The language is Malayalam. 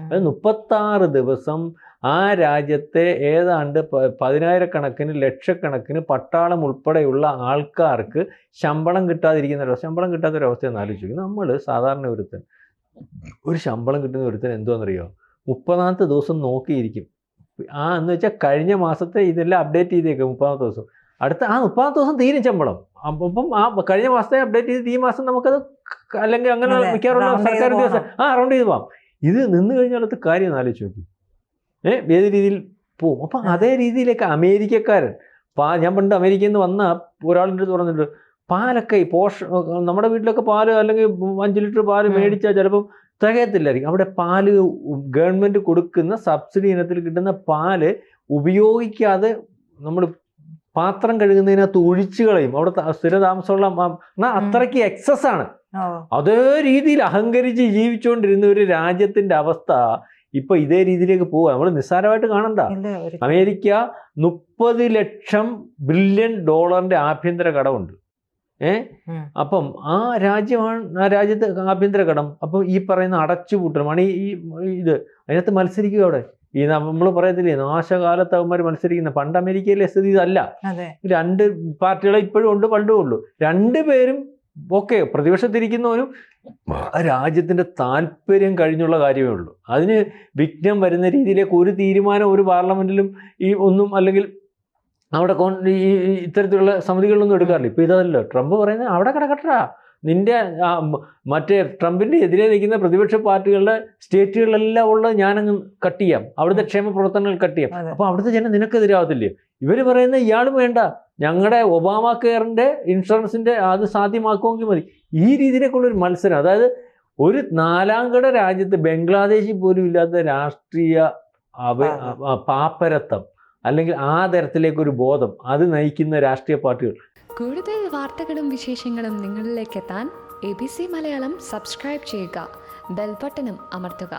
അത് 36 ദിവസം ആ രാജ്യത്തെ ഏതാണ്ട് 10,000-കണക്കിന് ലക്ഷക്കണക്കിന് പട്ടാളം ഉൾപ്പെടെയുള്ള ആൾക്കാർക്ക് ശമ്പളം കിട്ടാത്തൊരവസ്ഥ എന്ന് ആലോചിച്ചു. നമ്മൾ സാധാരണ ഒരു ശമ്പളം കിട്ടുന്ന ഒരുത്തൻ എന്തുവാണെന്നറിയോ, 30ാമത്തെ ദിവസം നോക്കിയിരിക്കും. എന്ന് വെച്ചാൽ കഴിഞ്ഞ മാസത്തെ ഇതെല്ലാം അപ്ഡേറ്റ് ചെയ്തേക്കും 30ാമത്തെ ദിവസം. അടുത്ത ആ 30ാമത്തെ ദിവസം തീരും ശമ്പളം. അപ്പം ആ കഴിഞ്ഞ മാസത്തെ അപ്ഡേറ്റ് ചെയ്ത് ഈ മാസം നമുക്കത് അല്ലെങ്കിൽ അങ്ങനെ മിക്കവാറുള്ള സർക്കാർ ദിവസം റൗണ്ട് ചെയ്ത് പോകാം. ഇത് നിന്ന് കഴിഞ്ഞാലത്തെ കാര്യം ആലോചിച്ച് നോക്കി, ഏത് രീതിയിൽ പോവും. അപ്പം അതേ രീതിയിലേക്ക് അമേരിക്കക്കാരൻ ഞാൻ പണ്ട് അമേരിക്കയിൽ നിന്ന് വന്ന ഒരാളിൻ്റെ അടുത്ത് പറഞ്ഞിട്ട്, പാലൊക്കെ നമ്മുടെ വീട്ടിലൊക്കെ പാല് അല്ലെങ്കിൽ 5 ലിറ്റർ പാല് മേടിച്ചാൽ ചിലപ്പം തികയത്തില്ലായിരിക്കും. അവിടെ പാല് ഗവൺമെൻറ് കൊടുക്കുന്ന സബ്സിഡി ഇനത്തിൽ കിട്ടുന്ന പാല് ഉപയോഗിക്കാതെ നമ്മൾ പാത്രം കഴുകുന്നതിനകത്ത് ഒഴിച്ചു കളയും. അവിടെ സ്ഥിരതാമസമുള്ള അത്രയ്ക്ക് എക്സസ് ആണ്. അതേ രീതിയിൽ അഹങ്കരിച്ച് ജീവിച്ചുകൊണ്ടിരുന്ന ഒരു രാജ്യത്തിന്റെ അവസ്ഥ ഇപ്പൊ ഇതേ രീതിയിലേക്ക് പോവുക. നമ്മൾ നിസ്സാരമായിട്ട് കാണണ്ട. അമേരിക്ക 30 ലക്ഷം ബില്യൺ ഡോളറിന്റെ ആഭ്യന്തര കടമുണ്ട്. അപ്പം ആ രാജ്യത്തെ ആഭ്യന്തര കടം. അപ്പം ഈ പറയുന്ന അടച്ചുപൂട്ടണം ഇത് അതിനകത്ത് മത്സരിക്കുക. അവിടെ ഈ നമ്മൾ പറയത്തില്ലേ, നാശകാലത്ത് അവന്മാർ മത്സരിക്കുന്ന. പണ്ട് അമേരിക്കയിലെ സ്ഥിതി ഇതല്ല. 2 പാർട്ടികളെ ഇപ്പോഴും ഉണ്ട്, പണ്ടും ഉള്ളൂ. 2 പേരും പ്രതിപക്ഷത്തിരിക്കുന്നവനും രാജ്യത്തിന്റെ താല്പര്യം കഴിഞ്ഞുള്ള കാര്യമേ ഉള്ളൂ. അതിന് വിഘ്നം വരുന്ന രീതിയിലേക്ക് ഒരു തീരുമാനം ഒരു പാർലമെന്റിലും ഒന്നും അല്ലെങ്കിൽ അവിടെ ഇത്തരത്തിലുള്ള സമിതികളിലൊന്നും എടുക്കാറില്ല. ഇപ്പൊ ഇതല്ലോ ട്രംപ് പറയുന്നത്, അവിടെ കിടക്കട്ടാ, നിന്റെ മറ്റേ ട്രംപിന്റെ എതിരെ നിൽക്കുന്ന പ്രതിപക്ഷ പാർട്ടികളുടെ സ്റ്റേറ്റുകളിലെല്ലാം ഉള്ളത് ഞാനങ്ങ് കട്ട് ചെയ്യാം, അവിടുത്തെ ക്ഷേമ പ്രവർത്തനങ്ങൾ കട്ട് ചെയ്യാം. അപ്പൊ അവിടുത്തെ ജനം നിനക്കെതിരാവത്തില്ലേ? ഇവര് പറയുന്ന ഇയാളും വേണ്ട, ഞങ്ങളുടെ ഒബാമ കെയറിന്റെ ഇൻഷുറൻസിന്റെ അത് സാധ്യമാക്കുമെങ്കിൽ മതി. ഈ രീതിയിലേക്കുള്ളൊരു മത്സരം. അതായത് ഒരു 4ാംകിട രാജ്യത്ത് ബംഗ്ലാദേശിൽ പോലും ഇല്ലാത്ത രാഷ്ട്രീയ പാപ്പരത്വം അല്ലെങ്കിൽ ആ തരത്തിലേക്കൊരു ബോധം അത് നയിക്കുന്ന രാഷ്ട്രീയ പാർട്ടികൾ. കൂടുതൽ വാർത്തകളും വിശേഷങ്ങളും നിങ്ങളിലേക്ക് എത്താൻ ABC മലയാളം സബ്സ്ക്രൈബ് ചെയ്യുക, ബെൽ ബട്ടണും അമർത്തുക.